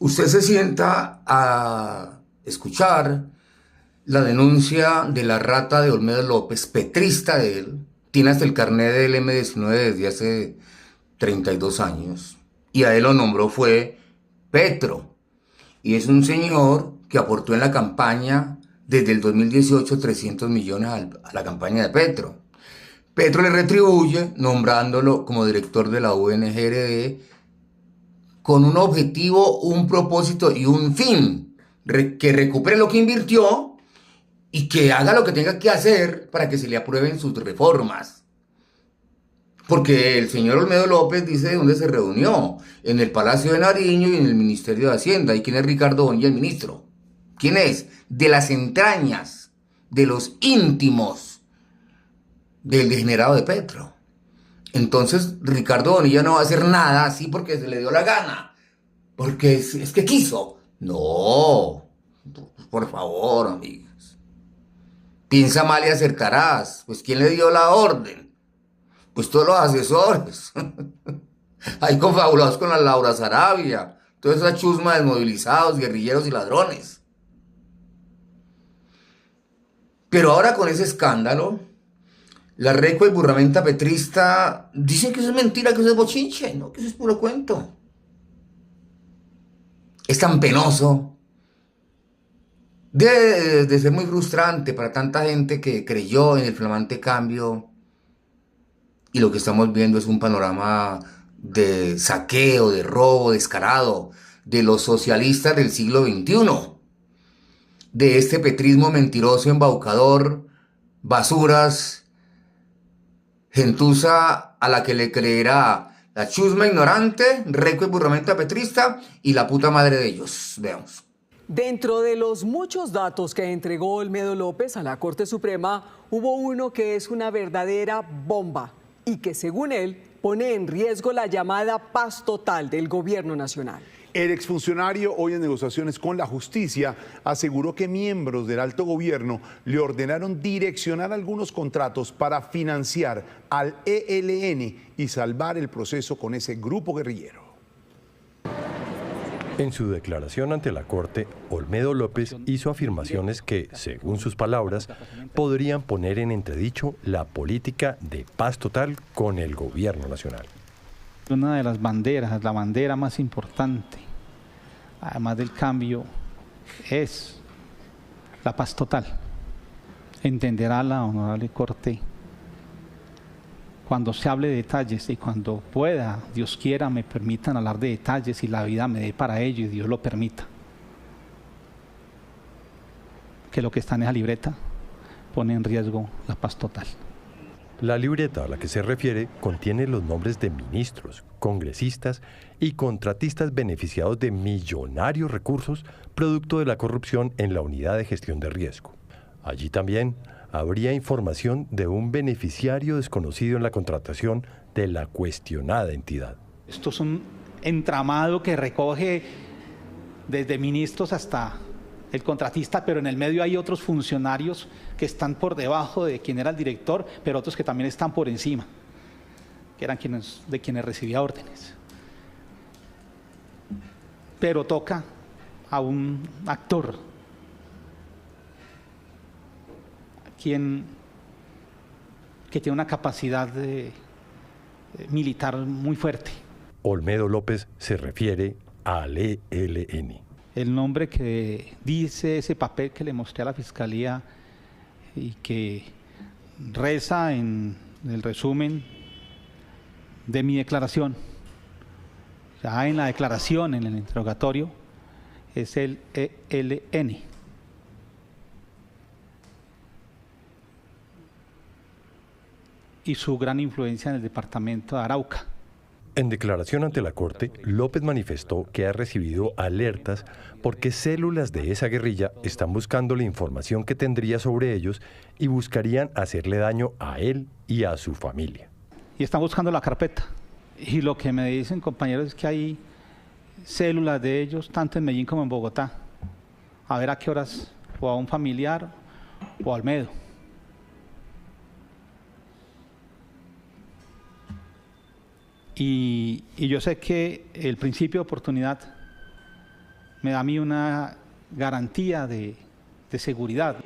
Usted se sienta a escuchar la denuncia de la rata de Olmedo López, petrista de él, tiene hasta el carnet del M19 desde hace 32 años, y a él lo nombró fue Petro, y es un señor que aportó en la campaña desde el 2018 300 millones a la campaña de Petro. Petro le retribuye nombrándolo como director de la UNGRD con un objetivo, un propósito y un fin, que recupere lo que invirtió y que haga lo que tenga que hacer para que se le aprueben sus reformas. Porque el señor Olmedo López dice de dónde se reunió, en el Palacio de Nariño y en el Ministerio de Hacienda. ¿Y quién es Ricardo Bonilla, el ministro? ¿Quién es? De las entrañas, de los íntimos del degenerado de Petro. Entonces Ricardo Bonilla no va a hacer nada así porque se le dio la gana, porque es que quiso. No, por favor, amigos. Piensa mal y acertarás. Pues ¿quién le dio la orden? Pues todos los asesores. Hay confabulados con la Laura Sarabia. Toda esa chusma de desmovilizados, guerrilleros y ladrones. Pero ahora con ese escándalo, la recua y burramenta petrista dicen que eso es mentira, que eso es bochinche, ¿no? Que eso es puro cuento. Es tan penoso. Debe de ser muy frustrante para tanta gente que creyó en el flamante cambio y lo que estamos viendo es un panorama de saqueo, de robo descarado de los socialistas del siglo XXI, de este petrismo mentiroso, embaucador, basuras, gentuza a la que le creerá la chusma ignorante, recua y burramenta petrista y la puta madre de ellos. Veamos. Dentro de los muchos datos que entregó Olmedo López a la Corte Suprema, hubo uno que es una verdadera bomba y que, según él, pone en riesgo la llamada paz total del gobierno nacional. El exfuncionario, hoy en negociaciones con la justicia, aseguró que miembros del alto gobierno le ordenaron direccionar algunos contratos para financiar al ELN y salvar el proceso con ese grupo guerrillero. En su declaración ante la Corte, Olmedo López hizo afirmaciones que, según sus palabras, podrían poner en entredicho la política de paz total con el gobierno nacional. Una de las banderas, la bandera más importante, además del cambio, es la paz total. Entenderá la honorable Corte cuando se hable de detalles y cuando pueda, Dios quiera, me permitan hablar de detalles y la vida me dé para ello y Dios lo permita. Que lo que está en esa libreta pone en riesgo la paz total. La libreta a la que se refiere contiene los nombres de ministros, congresistas y contratistas beneficiados de millonarios recursos producto de la corrupción en la unidad de gestión de riesgo. Allí también habría información de un beneficiario desconocido en la contratación de la cuestionada entidad. Esto es un entramado que recoge desde ministros hasta el contratista, pero en el medio hay otros funcionarios que están por debajo de quien era el director, pero otros que también están por encima, que eran de quienes recibía órdenes. Pero toca a un actor, que tiene una capacidad militar muy fuerte. Olmedo López se refiere al ELN. El nombre que dice ese papel que le mostré a la Fiscalía y que reza en el resumen de mi declaración, ya en la declaración, en el interrogatorio, es el ELN. Y su gran influencia en el departamento de Arauca. En declaración ante la Corte, López manifestó que ha recibido alertas porque células de esa guerrilla están buscando la información que tendría sobre ellos y buscarían hacerle daño a él y a su familia. Y están buscando la carpeta. Y lo que me dicen, compañeros, es que hay células de ellos, tanto en Medellín como en Bogotá. A ver a qué horas, o a un familiar, o a Olmedo. Y yo sé que el principio de oportunidad me da a mí una garantía de seguridad.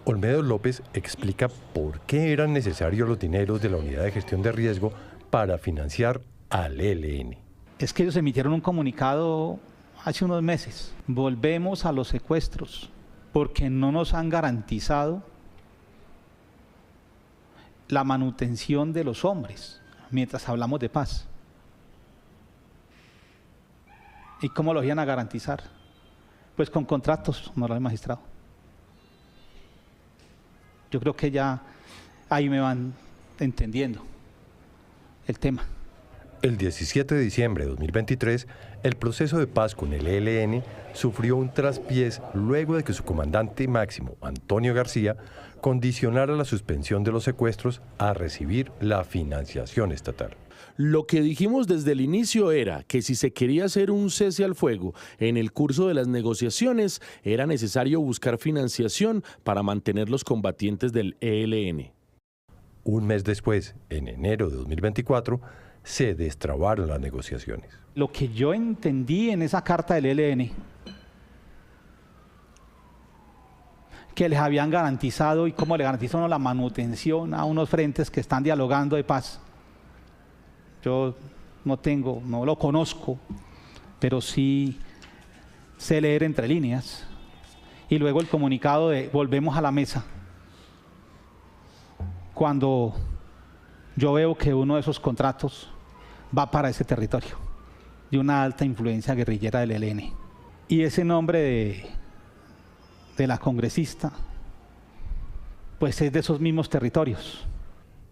Olmedo López explica por qué eran necesarios los dineros de la Unidad de Gestión de Riesgo para financiar al ELN. Es que ellos emitieron un comunicado hace unos meses. Volvemos a los secuestros porque no nos han garantizado la manutención de los hombres mientras hablamos de paz. ¿Y cómo lo iban a garantizar? Pues con contratos, honorable magistrado. Yo creo que ya ahí me van entendiendo el tema. El 17 de diciembre de 2023, el proceso de paz con el ELN sufrió un traspiés luego de que su comandante máximo, Antonio García, condicionara la suspensión de los secuestros a recibir la financiación estatal. Lo que dijimos desde el inicio era que si se quería hacer un cese al fuego en el curso de las negociaciones, era necesario buscar financiación para mantener los combatientes del ELN. Un mes después, en enero de 2024, se destrabaron las negociaciones. Lo que yo entendí en esa carta del ELN, que les habían garantizado, y cómo le garantizan la manutención a unos frentes que están dialogando de paz. Yo no lo conozco, pero sí sé leer entre líneas. Y luego el comunicado de volvemos a la mesa. Cuando yo veo que uno de esos contratos va para ese territorio, de una alta influencia guerrillera del ELN. Y ese nombre de la congresista, pues es de esos mismos territorios.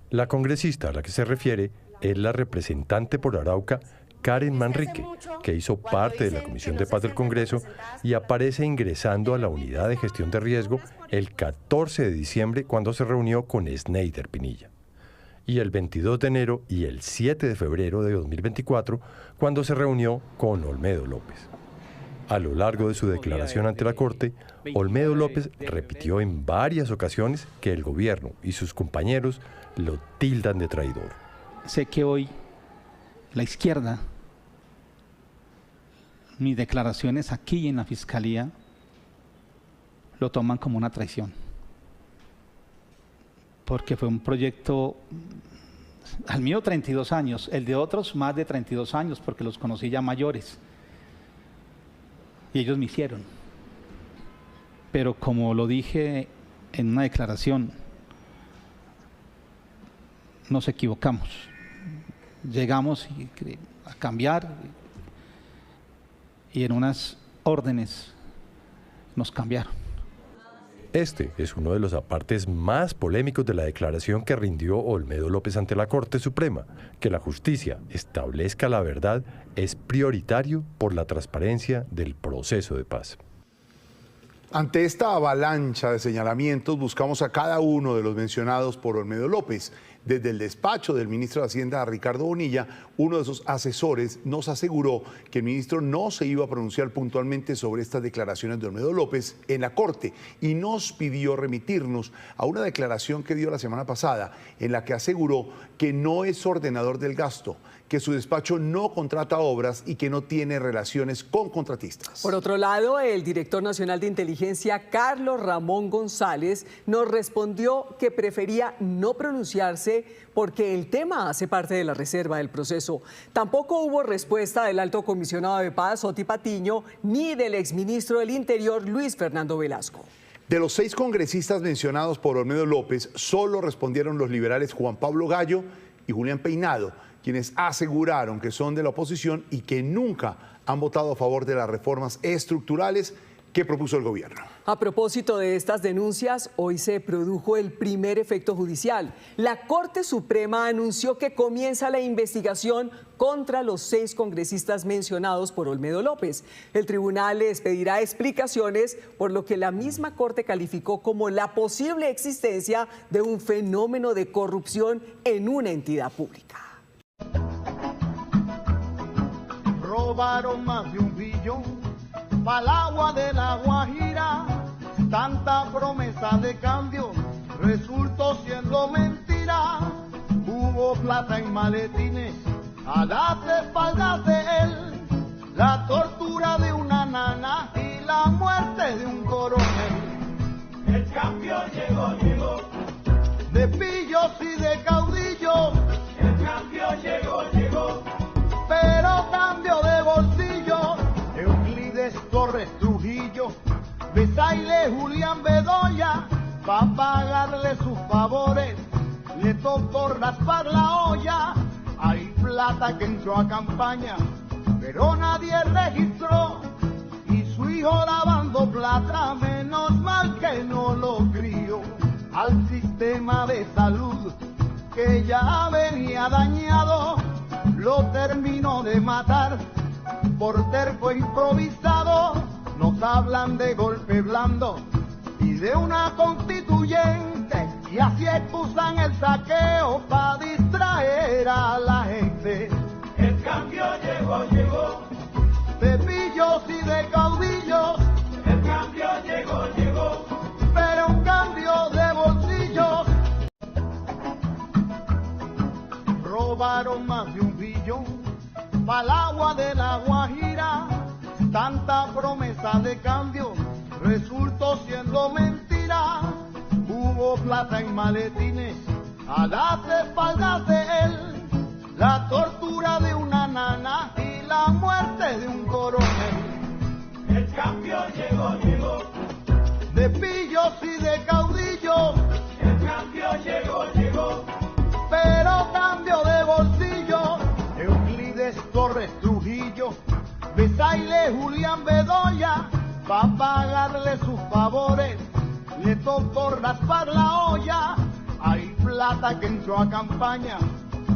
La congresista a la que se refiere es la representante por Arauca, Karen Manrique, que hizo parte de la Comisión de Paz del Congreso y aparece ingresando a la Unidad de Gestión de Riesgo el 14 de diciembre cuando se reunió con Sneider Pinilla. Y el 22 de enero y el 7 de febrero de 2024 cuando se reunió con Olmedo López. A lo largo de su declaración ante la Corte, Olmedo López repitió en varias ocasiones que el gobierno y sus compañeros lo tildan de traidor. Sé que hoy la izquierda, mis declaraciones aquí en la Fiscalía, lo toman como una traición. Porque fue un proyecto, al mío 32 años, el de otros más de 32 años, porque los conocí ya mayores. Y ellos me hicieron. Pero como lo dije en una declaración, nos equivocamos. Llegamos a cambiar y en unas órdenes nos cambiaron. Este es uno de los apartes más polémicos de la declaración que rindió Olmedo López ante la Corte Suprema. Que la justicia establezca la verdad es prioritario por la transparencia del proceso de paz. Ante esta avalancha de señalamientos, buscamos a cada uno de los mencionados por Olmedo López. Desde el despacho del ministro de Hacienda, Ricardo Bonilla, uno de sus asesores nos aseguró que el ministro no se iba a pronunciar puntualmente sobre estas declaraciones de Olmedo López en la Corte y nos pidió remitirnos a una declaración que dio la semana pasada en la que aseguró que no es ordenador del gasto, que su despacho no contrata obras y que no tiene relaciones con contratistas. Por otro lado, el director nacional de inteligencia, Carlos Ramón González, nos respondió que prefería no pronunciarse porque el tema hace parte de la reserva del proceso. Tampoco hubo respuesta del alto comisionado de paz, Oti Patiño, ni del exministro del Interior, Luis Fernando Velasco. De los 6 congresistas mencionados por Olmedo López, solo respondieron los liberales Juan Pablo Gallo y Julián Peinado, quienes aseguraron que son de la oposición y que nunca han votado a favor de las reformas estructurales que propuso el gobierno. A propósito de estas denuncias, hoy se produjo el primer efecto judicial. La Corte Suprema anunció que comienza la investigación contra los 6 congresistas mencionados por Olmedo López. El tribunal les pedirá explicaciones por lo que la misma Corte calificó como la posible existencia de un fenómeno de corrupción en una entidad pública. Robaron más de 1 billón pa'l agua de la Guajira, tanta promesa de cambio resultó siendo mentira. Hubo plata en maletines a las espaldas de él, la tortura de una nana y la muerte de un coronel. El cambio llegó, llegó. De pillos y de caudillos. El cambio llegó, llegó. Pero cambio de bolsillo. Euclides Torres Trujillo. Besaile Julián Bedoya. Pa' pagarle sus favores. Le tocó raspar la olla. Hay plata que entró a campaña, pero nadie registró. Y su hijo lavando plata, menos mal que no lo crió. Al sistema de salud, que ya venía dañado, lo terminó de matar por terco improvisado. Nos hablan de golpe blando y de una constituyente, y así excusan el saqueo para distraer a la gente. El cambio llegó, llegó. De pillos y de caudillos. El cambio llegó, llegó. Pero un cambio de bolsillos. Robaron más de 1 billón pa'l agua de la Guajira. Tanta promesa de cambio resultó siendo mentira. Hubo plata en maletines a las espaldas de él. La tortura de una nana y la muerte de un coronel. El cambio llegó, llegó. De pillos y de caudillos. El cambio llegó, llegó. Pero cambio de bolsillo. Euclides Torres Trujillo. Besaile Julián Bedoya. Pa' pagarle sus favores. Le tocó raspar la olla. Hay plata que entró a campaña,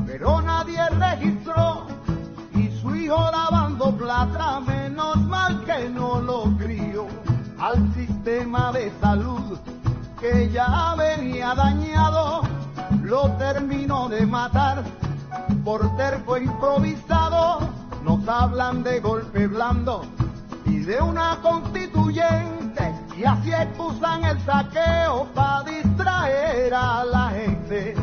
pero nadie registró. Y su hijo lavando plata, menos mal que no lo crió. Al sistema de salud, que ya venía dañado, lo terminó de matar por terco improvisado. Nos hablan de golpe blando y de una constituyente, y así excusan el saqueo para distraer a la gente.